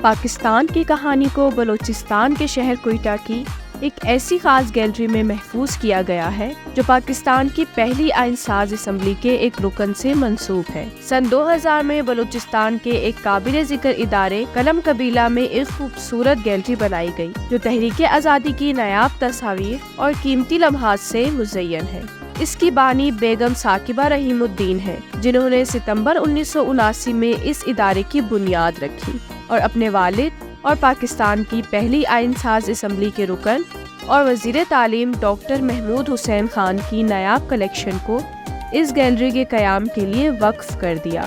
پاکستان کی کہانی کو بلوچستان کے شہر کوئٹہ کی ایک ایسی خاص گیلری میں محفوظ کیا گیا ہے جو پاکستان کی پہلی آئین ساز اسمبلی کے ایک رکن سے منسوب ہے۔ سن 2000 میں بلوچستان کے ایک قابل ذکر ادارے قلم قبیلہ میں ایک خوبصورت گیلری بنائی گئی جو تحریک آزادی کی نایاب تصاویر اور قیمتی لمحات سے مزین ہے۔ اس کی بانی بیگم ثاقبہ رحیم الدین ہے، جنہوں نے ستمبر 1979 میں اس ادارے کی بنیاد رکھی اور اپنے والد اور پاکستان کی پہلی آئین ساز اسمبلی کے رکن اور وزیر تعلیم ڈاکٹر محمود حسین خان کی نایاب کلیکشن کو اس گیلری کے قیام کے لیے وقف کر دیا،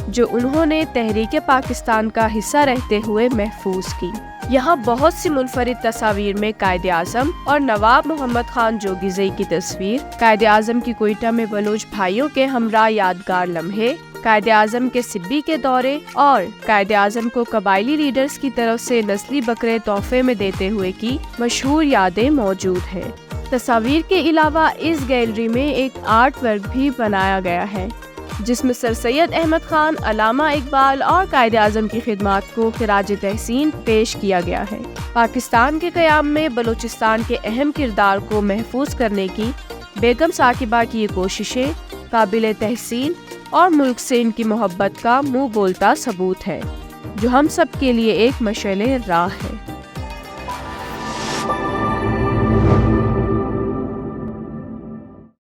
جو انہوں نے تحریک پاکستان کا حصہ رہتے ہوئے محفوظ کی۔ یہاں بہت سی منفرد تصاویر میں قائد اعظم اور نواب محمد خان جوگیزئی کی تصویر، قائد اعظم کی کوئٹہ میں بلوچ بھائیوں کے ہمراہ یادگار لمحے، قائد اعظم کے سبی کے دورے اور قائد اعظم کو قبائلی لیڈرز کی طرف سے نسلی بکرے تحفے میں دیتے ہوئے کی مشہور یادیں موجود ہیں۔ تصاویر کے علاوہ اس گیلری میں ایک آرٹ ورک بھی بنایا گیا ہے جس میں سر سید احمد خان، علامہ اقبال اور قائد اعظم کی خدمات کو خراج تحسین پیش کیا گیا ہے۔ پاکستان کے قیام میں بلوچستان کے اہم کردار کو محفوظ کرنے کی بیگم ثاقبہ کی یہ کوششیں قابل تحسین اور ملک سے ان کی محبت کا منہ بولتا ثبوت ہے، جو ہم سب کے لیے ایک مشعل راہ ہے۔